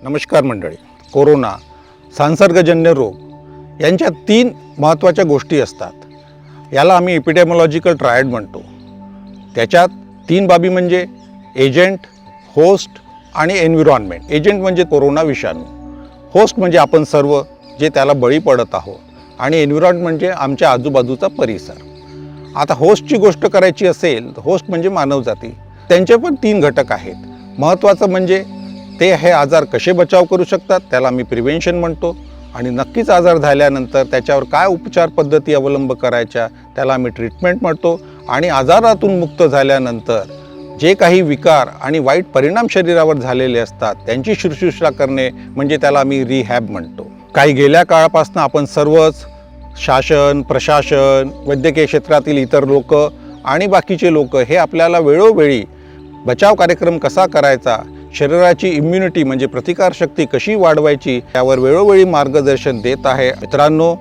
नमस्कार मंडळी. कोरोना, संसर्गजन्य रोग यांच्या 3 महत्त्वाच्या गोष्टी असतात. याला आम्ही एपिडेमिओलॉजिकल ट्रायड म्हणतो. त्याच्यात 3 बाबी म्हणजे एजंट, होस्ट आणि एन्व्हायरमेंट. एजंट म्हणजे कोरोना विषाणू, होस्ट म्हणजे आपण सर्व जे त्याला बळी पडत आहोत, आणि एन्व्हायरमेंट म्हणजे आमच्या आजूबाजूचा परिसर. आता होस्टची गोष्ट करायची असेल तर होस्ट म्हणजे मानवजाती. त्यांचे पण 3 घटक आहेत. महत्त्वाचं म्हणजे ते हे आजार कसे बचाव करू शकतात, त्याला आम्ही प्रिव्हेन्शन म्हणतो. आणि नक्कीच आजार झाल्यानंतर त्याच्यावर काय उपचार पद्धती अवलंब करायच्या, त्याला आम्ही ट्रीटमेंट म्हणतो. आणि आजारातून मुक्त झाल्यानंतर जे काही विकार आणि वाईट परिणाम शरीरावर झालेले असतात त्यांची शुश्रूषा करणे म्हणजे त्याला आम्ही रिहॅब म्हणतो. काही गेल्या काळापासून आपण सर्वच शासन, प्रशासन, वैद्यकीय क्षेत्रातील इतर लोक आणि बाकीचे लोक हे आपल्याला वेळोवेळी बचाव कार्यक्रम कसा करायचा, शरीराची इम्युनिटी म्हणजे प्रतिकारशक्ती कशी वाढवायची यावर वेळोवेळी मार्गदर्शन देत आहे. मित्रांनो,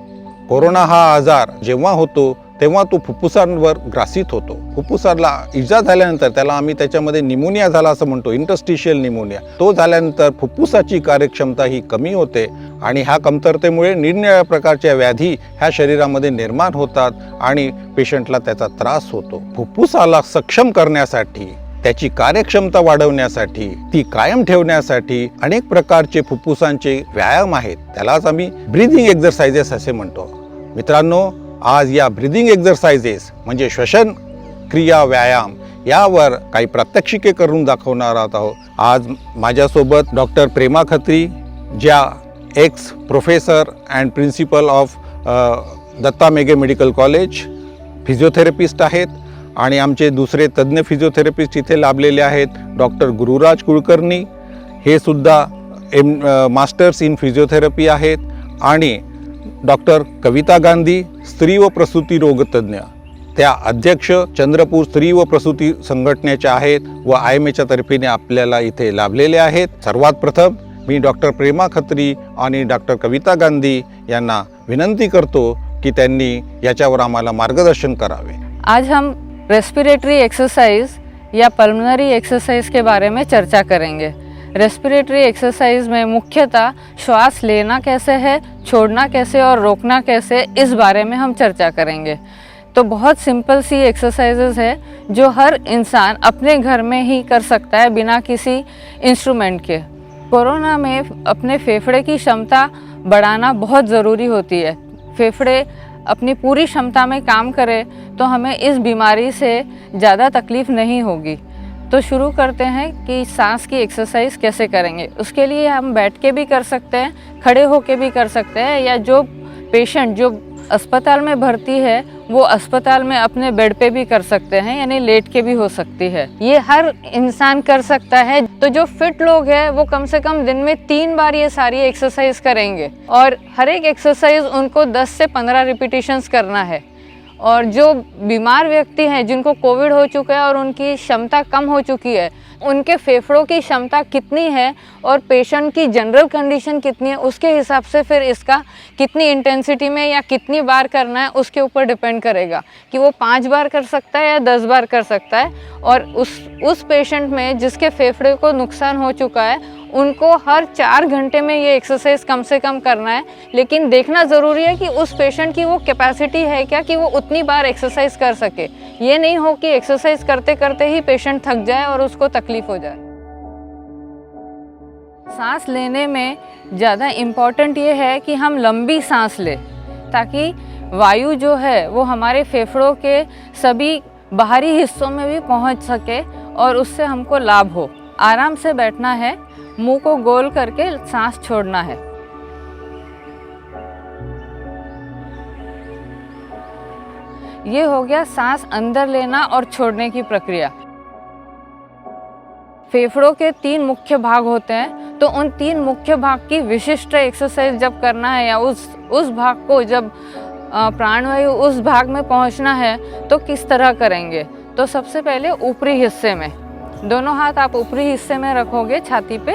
कोरोना हा आजार जेव्हा होतो तेव्हा तो फुफ्फुसांवर ग्रासित होतो. फुफ्फुसाला इजा झाल्यानंतर त्याला आम्ही त्याच्यामध्ये निमोनिया झाला असं म्हणतो, इंटरस्टिशियल निमोनिया. तो झाल्यानंतर फुफ्फुसाची कार्यक्षमता ही कमी होते आणि ह्या कमतरतेमुळे निरनिराळ्या प्रकारच्या व्याधी ह्या शरीरामध्ये निर्माण होतात आणि पेशंटला त्याचा त्रास होतो. फुफ्फुसाला सक्षम करण्यासाठी, त्याची कार्यक्षमता वाढवण्यासाठी, ती कायम ठेवण्यासाठी अनेक प्रकारचे फुफ्फुसांचे व्यायाम आहेत. त्यालाच आम्ही ब्रीदिंग एक्झरसाइजेस असे म्हणतो. मित्रांनो, आज या ब्रीदिंग एक्झरसाइजेस म्हणजे श्वसन क्रिया व्यायाम यावर काही प्रात्यक्षिके करून दाखवणार आहोत. आज माझ्यासोबत डॉक्टर प्रेमा खत्री, ज्या ex professor and principal of Datta Meghe medical college, physiotherapist आहेत. आणि आमचे दुसरे तज्ज्ञ फिजिओथेरपिस्ट इथे लाभलेले आहेत, डॉक्टर गुरुराज कुलकर्णी, हे सुद्धा मास्टर्स इन फिजिओथेरपी आहेत. आणि डॉक्टर कविता गांधी, स्त्री व प्रसूती रोगतज्ञ, त्या अध्यक्ष चंद्रपूर स्त्री व प्रसूती संघटनेच्या आहेत व IMAच्या तर्फेने आपल्याला इथे लाभलेले आहेत. सर्वात प्रथम मी डॉक्टर प्रेमा खत्री आणि डॉक्टर कविता गांधी यांना विनंती करतो की त्यांनी याच्यावर आम्हाला मार्गदर्शन करावे. आज हम रेस्पिरेटरी एक्सरसाइज या पल्मोनरी एक्सरसाइज के बारे में चर्चा करेंगे. रेस्पिरेटरी एक्सरसाइज में मुख्यतः श्वास लेना कैसे है, छोड़ना कैसे और रोकना कैसे, इस बारे में हम चर्चा करेंगे. तो बहुत सिंपल सी एक्सरसाइजेज है जो हर इंसान अपने घर में ही कर सकता है बिना किसी इंस्ट्रूमेंट के. कोरोना में अपने फेफड़े की क्षमता बढ़ाना बहुत ज़रूरी होती है. फेफड़े अपनी पूरी क्षमता में काम करें तो हमें इस बीमारी से ज़्यादा तकलीफ़ नहीं होगी. तो शुरू करते हैं कि सांस की एक्सरसाइज कैसे करेंगे. उसके लिए हम बैठ के भी कर सकते हैं, खड़े होके भी कर सकते हैं, या जो पेशेंट जो अस्पताल में भर्ती है वो अस्पताल में अपने बेड पे भी कर सकते हैं, यानी लेट के भी हो सकती है. ये हर इंसान कर सकता है. तो जो फिट लोग हैं वो कम से कम दिन में 3 बार ये सारी एक्सरसाइज करेंगे और हर एक एक्सरसाइज उनको 10 से 15 रिपीटिशंस करना है. और जो बीमार व्यक्ति हैं जिनको कोविड हो चुका है और उनकी क्षमता कम हो चुकी है, उनके फेफड़ों की क्षमता कितनी है और पेशेंट की जनरल कंडीशन कितनी है, उसके हिसाब से फिर इसका कितनी इंटेंसिटी में या कितनी बार करना है उसके ऊपर डिपेंड करेगा कि वो 5 बार कर सकता है या 10 बार कर सकता है. और उस पेशेंट में जिसके फेफड़े को नुकसान हो चुका है उनको हर 4 घंटे में ये एक्सरसाइज कम से कम करना है. लेकिन देखना ज़रूरी है कि उस पेशेंट की वो कैपेसिटी है क्या कि वो उतनी बार एक्सरसाइज कर सके. ये नहीं हो कि एक्सरसाइज करते करते ही पेशेंट थक जाए और उसको तकलीफ हो जाए. सांस लेने में ज़्यादा इम्पॉर्टेंट ये है कि हम लंबी सांस लें ताकि वायु जो है वो हमारे फेफड़ों के सभी बाहरी हिस्सों में भी पहुंच सके और उससे हमको लाभ हो. आराम से बैठना है, मुंह को गोल करके सांस छोड़ना है. ये हो गया सांस अंदर लेना और छोड़ने की प्रक्रिया. फेफड़ों के 3 मुख्य भाग होते हैं, तो उन 3 मुख्य भाग की विशिष्ट एक्सरसाइज जब करना है या उस भाग को जब प्राणवायु उस भाग में पहुंचना है तो किस तरह करेंगे. तो सबसे पहले ऊपरी हिस्से में, दोनों हाथ आप ऊपरी हिस्से में रखोगे छाती पे.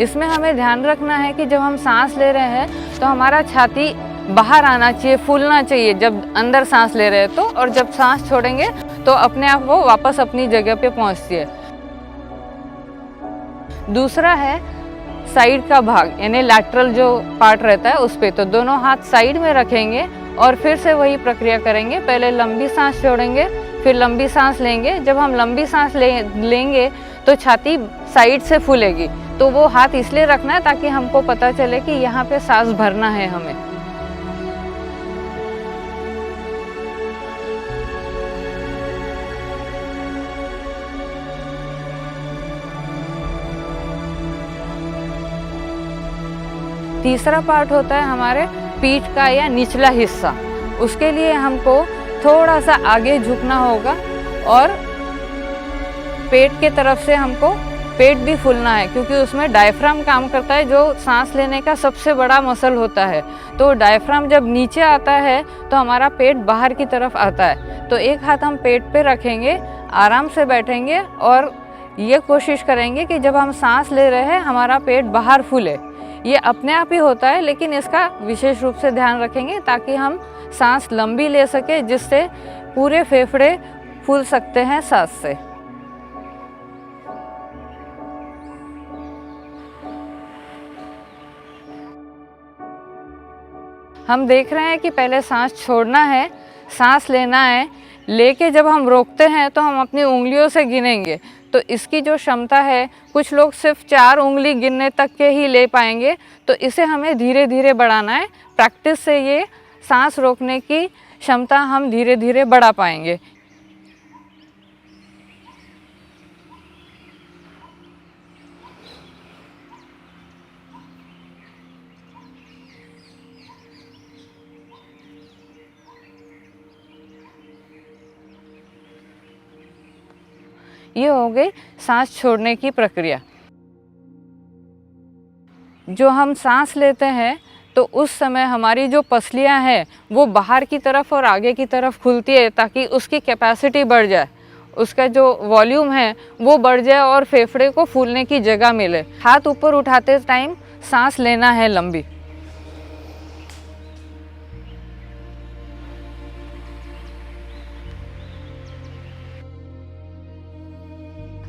इसमें हमें ध्यान रखना है कि जब हम सांस ले रहे हैं तो हमारा छाती बाहर आना चाहिए, फूलना चाहिए जब अंदर सांस ले रहे हैं तो, और जब सांस छोड़ेंगे तो अपने आप वो वापस अपनी जगह पे पहुंचती है। दूसरा है साइड का भाग, यानी लैटरल जो पार्ट रहता है उस पे। तो दोनों हाथ साइड में रखेंगे और फिर से वही प्रक्रिया करेंगे। पहले लंबी सांस छोड़ेंगे, फिर लंबी सांस लेंगे। जब हम लंबी सांस लेंगे तो छाती साइड से फूलेगी। तो वो हाथ इसलिए रखना है ताकि हमको पता चले कि यहाँ पे सांस भरना है हमें। तीसरा पार्ट होता है हमारे पीठ का या निचला हिस्सा। उसके लिए हमको थोड़ा सा आगे झुकना होगा और पेट के तरफ से हमको पेट भी फूलना है, क्योंकि उसमें डायफ्राम काम करता है, जो सांस लेने का सबसे बड़ा मसल होता है। तो डायफ्राम जब नीचे आता है तो हमारा पेट बाहर की तरफ आता है। तो एक हाथ हम पेट पे रखेंगे, आराम से बैठेंगे और ये कोशिश करेंगे कि जब हम सांस ले रहे हैं हमारा पेट बाहर फूले। ये अपने आप ही होता है, लेकिन इसका विशेष रूप से ध्यान रखेंगे ताकि हम सांस लंबी ले सके, जिससे पूरे फेफड़े फूल सकते हैं सांस से। हम देख रहे हैं कि पहले सांस छोड़ना है, सांस लेना है। लेके जब हम रोकते हैं तो हम अपनी उंगलियों से गिनेंगे। तो इसकी जो क्षमता है, कुछ लोग सिर्फ 4 उंगली गिनने तक के ही ले पाएंगे। तो इसे हमें धीरे धीरे बढ़ाना है। प्रैक्टिस से ये सांस रोकने की क्षमता हम धीरे धीरे बढ़ा पाएंगे। ये हो गई सांस छोड़ने की प्रक्रिया। जो हम सांस लेते हैं तो उस समय हमारी जो पसलियां हैं वो बाहर की तरफ और आगे की तरफ खुलती है, ताकि उसकी कैपेसिटी बढ़ जाए, उसका जो वॉल्यूम है वो बढ़ जाए और फेफड़े को फूलने की जगह मिले। हाथ ऊपर उठाते टाइम सांस लेना है लंबी।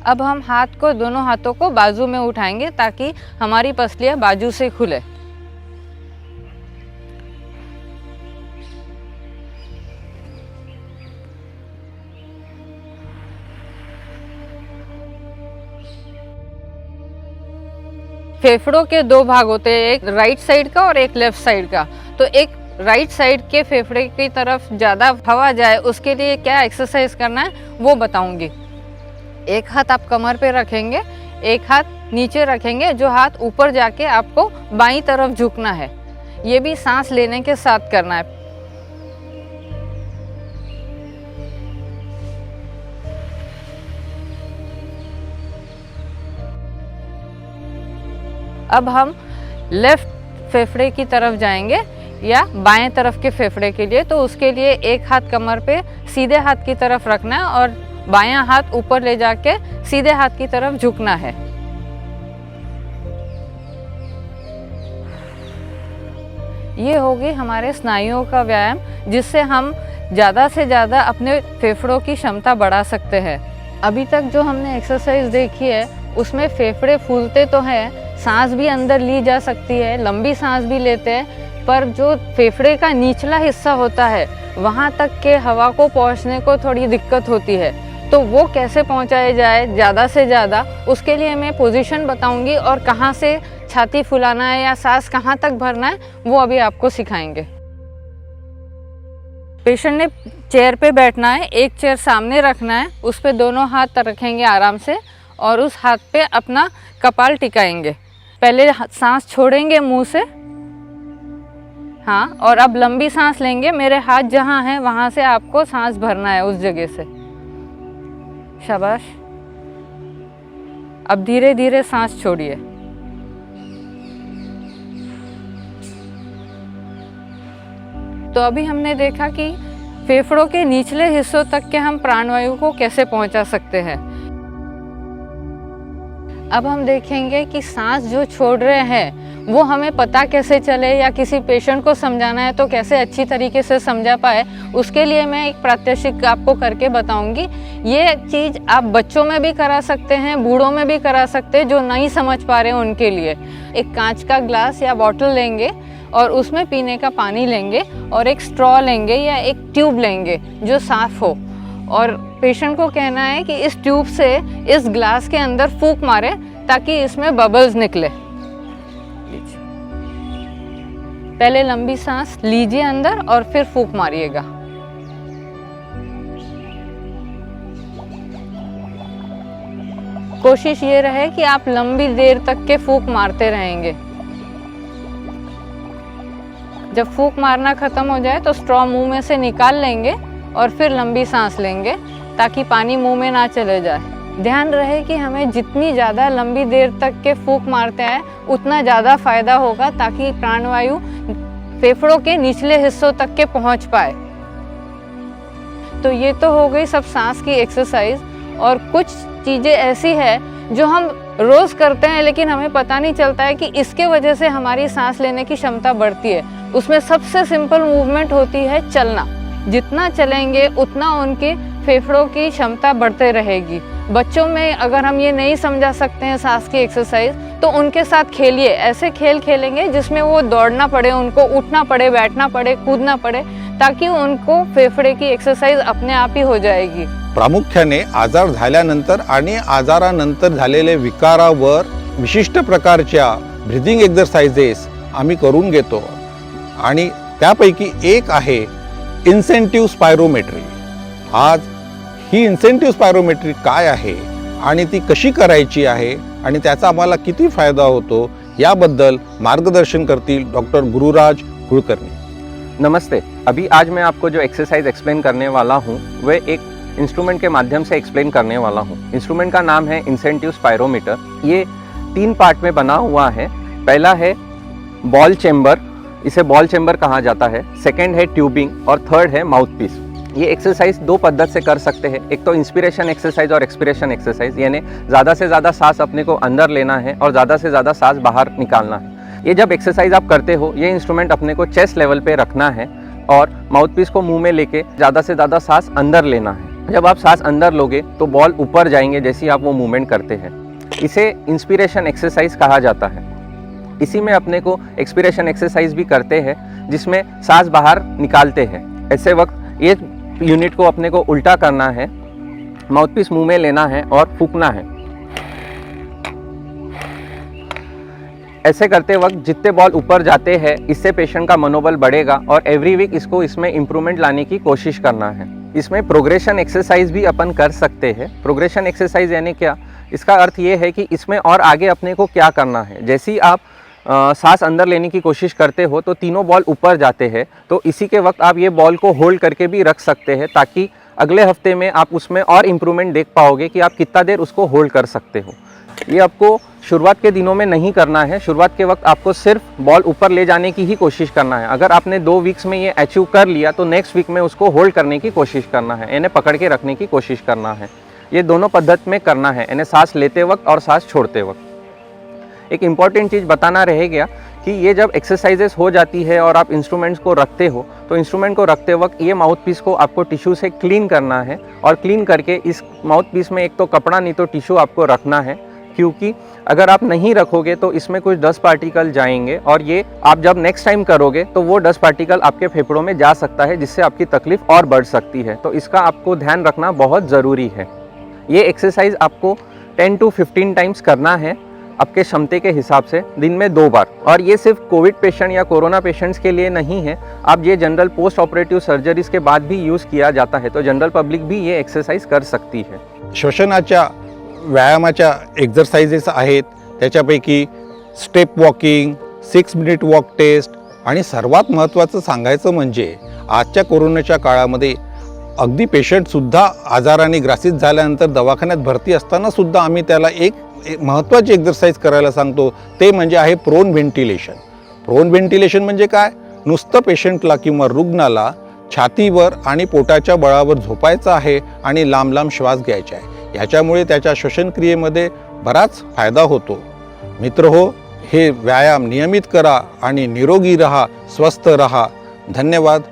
अब हम हाथ को, दोनों हाथों को बाजू में उठाएंगे ताकि हमारी पसलियां बाजू से खुले। फेफड़ों के 2 भाग होते हैं, एक राइट साइड का और एक लेफ्ट साइड का। तो एक राइट साइड के फेफड़े की तरफ ज़्यादा हवा जाए, उसके लिए क्या एक्सरसाइज करना है वो बताऊंगी। एक हाथ आप कमर पे रखेंगे, एक हाथ नीचे रखेंगे। जो हाथ ऊपर जाके आपको बाईं तरफ झुकना है। ये भी सांस लेने के साथ करना है। अब हम लेफ्ट फेफड़े की तरफ जाएंगे या बाएं तरफ के फेफड़े के लिए। तो उसके लिए एक हाथ कमर पे सीधे हाथ की तरफ रखना है और बायां हाथ ऊपर ले जाके सीधे हाथ की तरफ झुकना है। ये होगी हमारे स्नायुओं का व्यायाम, जिससे हम ज़्यादा से ज़्यादा अपने फेफड़ों की क्षमता बढ़ा सकते हैं। अभी तक जो हमने एक्सरसाइज देखी है उसमें फेफड़े फूलते तो हैं, सांस भी अंदर ली जा सकती है, लंबी सांस भी लेते हैं, पर जो फेफड़े का निचला हिस्सा होता है वहाँ तक के हवा को पहुँचने को थोड़ी दिक्कत होती है। तो वो कैसे पहुँचाया जाए ज़्यादा से ज़्यादा, उसके लिए मैं पोजीशन बताऊंगी और कहाँ से छाती फुलाना है या सांस कहाँ तक भरना है वो अभी आपको सिखाएंगे। पेशेंट ने चेयर पे बैठना है, एक चेयर सामने रखना है, उस पे दोनों हाथ रखेंगे आराम से और उस हाथ पे अपना कपाल टिकाएंगे। पहले सांस छोड़ेंगे मुंह से, हाँ, और अब लंबी सांस लेंगे। मेरे हाथ जहाँ हैं वहाँ से आपको सांस भरना है उस जगह से। शाबाश। अब धीरे धीरे सांस छोड़िए। तो अभी हमने देखा कि फेफड़ों के निचले हिस्सों तक के हम प्राणवायु को कैसे पहुंचा सकते हैं। अब हम देखेंगे कि सांस जो छोड़ रहे हैं वो हमें पता कैसे चले या किसी पेशेंट को समझाना है तो कैसे अच्छी तरीके से समझा पाए, उसके लिए मैं एक प्रात्यक्षिक आपको करके बताऊंगी। ये चीज़ आप बच्चों में भी करा सकते हैं, बूढ़ों में भी करा सकते हैं जो नहीं समझ पा रहे हैं उनके लिए। एक कांच का ग्लास या बॉटल लेंगे और उसमें पीने का पानी लेंगे और एक स्ट्रॉ लेंगे या एक ट्यूब लेंगे जो साफ़ हो, और पेशेंट को कहना है कि इस ट्यूब से इस ग्लास के अंदर फूंक मारे ताकि इसमें बबल्स निकले। पहले लंबी सांस लीजिए अंदर और फिर फूंक मारिएगा। कोशिश ये रहे कि आप लंबी देर तक के फूंक मारते रहेंगे। जब फूंक मारना खत्म हो जाए तो स्ट्रॉ मुंह में से निकाल लेंगे और फिर लंबी सांस लेंगे ताकि पानी मुंह में ना चले जाए। ध्यान रहे कि हमें जितनी ज़्यादा लंबी देर तक के फूंक मारते हैं उतना ज़्यादा फायदा होगा, ताकि प्राणवायु फेफड़ों के निचले हिस्सों तक के पहुंच पाए। तो ये तो हो गई सब सांस की एक्सरसाइज। और कुछ चीज़ें ऐसी है जो हम रोज़ करते हैं लेकिन हमें पता नहीं चलता है कि इसके वजह से हमारी सांस लेने की क्षमता बढ़ती है। उसमें सबसे सिंपल मूवमेंट होती है चलना। जितना चलेंगे उतना उनके फेफड़ों की क्षमता बढ़ते रहेगी। बच्चों में अगर हम ये नहीं समझा सकते हैं सांस की एक्सरसाइज तो उनके साथ खेलिए। ऐसे खेल खेलेंगे जिसमें वो दौड़ना पड़े, उनको उठना पड़े, बैठना पड़े, कूदना पड़े, ताकि उनको फेफड़े की एक्सरसाइज अपने आप ही हो जाएगी। प्रामुख्याने आजार झाल्यानंतर आणि आजारानंतर झालेले विकारावर विशिष्ट प्रकारच्या ब्रीदिंग एक्सरसाइजेस आम्ही करून घेतो आणि त्यापैकी एक आहे इन्सेंटिव्ह स्पायरोमेट्री। आज ही इन्सेंटिव्ह स्पायरोमेट्री काय आहे आणि ती कशी करायची आहे आणि त्याचा आम्हाला किती फायदा होतो याबद्दल मार्गदर्शन करतील डॉक्टर गुरुराज कुलकर्णी। नमस्ते। अभी आज मैं आपको जो एक्सरसाइज एक्सप्लेन करने वाला हूँ वह एक इंस्ट्रूमेंट के माध्यम से एक्सप्लेन करने वाला हूँ। इंस्ट्रूमेंट का नाम है इन्सेंटिव्ह स्पायरोमीटर। ये 3 पार्ट में बना हुआ है। पहला है बॉल चेम्बर, इसे बॉल चेम्बर कहा जाता है। सेकेंड है ट्यूबिंग और थर्ड है माउथ पीस। ये एक्सरसाइज 2 पद्धति से कर सकते हैं। एक तो इंस्पिरेशन एक्सरसाइज और एक्सपिरेशन एक्सरसाइज, यानी ज़्यादा से ज़्यादा सांस अपने को अंदर लेना है और ज़्यादा से ज़्यादा सांस बाहर निकालना है। ये जब एक्सरसाइज आप करते हो, ये इंस्ट्रूमेंट अपने को चेस्ट लेवल पे रखना है और माउथ पीस को मुंह में लेके ज़्यादा से ज़्यादा सांस अंदर लेना है। जब आप सांस अंदर लोगे तो बॉल ऊपर जाएंगे जैसे आप वो मूवमेंट करते हैं। इसे इंस्पिरेशन एक्सरसाइज कहा जाता है। इसी में अपने को एक्सपिरेशन एक्सरसाइज भी करते हैं जिसमें सांस बाहर निकालते हैं। ऐसे वक्त ये यूनिट को अपने को उल्टा करना है, माउथ पीस मुंह में लेना है और फूंकना है। ऐसे करते वक्त जितने बॉल ऊपर जाते हैं इससे पेशेंट का मनोबल बढ़ेगा और एवरी वीक इसमें इम्प्रूवमेंट लाने की कोशिश करना है। इसमें प्रोग्रेशन एक्सरसाइज भी अपन कर सकते हैं। प्रोग्रेशन एक्सरसाइज यानी क्या? इसका अर्थ ये है कि इसमें और आगे अपने को क्या करना है। जैसे ही आप सांस अंदर लेने की कोशिश करते हो तो तीनों बॉल ऊपर जाते हैं, तो इसी के वक्त आप ये बॉल को होल्ड करके भी रख सकते हैं ताकि अगले हफ्ते में आप उसमें और इम्प्रूवमेंट देख पाओगे कि आप कितना देर उसको होल्ड कर सकते हो। ये आपको शुरुआत के दिनों में नहीं करना है। शुरुआत के वक्त आपको सिर्फ बॉल ऊपर ले जाने की ही कोशिश करना है। अगर आपने 2 वीक्स में ये अचीव कर लिया तो नेक्स्ट वीक में उसको होल्ड करने की कोशिश करना है, यानी पकड़ के रखने की कोशिश करना है। ये दोनों पद्धति में करना है, यानी सांस लेते वक्त और सांस छोड़ते वक्त। एक इम्पॉर्टेंट चीज़ बताना रह गया कि ये जब एक्सरसाइजेस हो जाती है और आप इंस्ट्रूमेंट्स को रखते हो तो इंस्ट्रूमेंट को रखते वक्त ये माउथ पीस को आपको टिश्यू से क्लीन करना है और क्लीन करके इस माउथ पीस में एक तो कपड़ा नहीं तो टिश्यू आपको रखना है, क्योंकि अगर आप नहीं रखोगे तो इसमें कुछ डस्ट पार्टिकल जाएंगे और ये आप जब नेक्स्ट टाइम करोगे तो वो डस्ट पार्टिकल आपके फेफड़ों में जा सकता है जिससे आपकी तकलीफ और बढ़ सकती है। तो इसका आपको ध्यान रखना बहुत ज़रूरी है। ये एक्सरसाइज आपको 10 to 15 टाइम्स करना है आपके क्षमता के हिसाब से, दिन में 2 बार। और ये सिर्फ कोविड पेशेंट या कोरोना पेशेंट्स के लिए नहीं है, आप ये जनरल पोस्ट ऑपरेटिव सर्जरीज के बाद भी यूज़ किया जाता है, तो जनरल पब्लिक भी ये एक्सरसाइज कर सकती है। श्वसनाच्या व्यायामाच्या एक्झरसाइजेस आहेत, त्याच्यापैकी step walking, 6 minute walk test आणि सर्वात महत्त्वाचं सांगायचं म्हणजे आजच्या कोरोनाच्या काळामध्ये अगदी पेशंटसुद्धा आजाराने ग्रासित झाल्यानंतर दवाखान्यात भरती असतानासुद्धा आम्ही त्याला एक महत्त्वाची एक्झरसाइज करायला सांगतो, ते म्हणजे आहे प्रोन व्हेंटिलेशन। प्रोन व्हेंटिलेशन म्हणजे काय? नुसतं पेशंटला किंवा रुग्णाला छातीवर आणि पोटाच्या बळावर झोपायचं आहे आणि लांब लांब श्वास घ्यायचा आहे। याच्यामुळे त्याच्या श्वसनक्रियेमध्ये बराच फायदा होतो। मित्रहो, हे व्यायाम नियमित करा आणि निरोगी रहा, स्वस्थ रहा. धन्यवाद.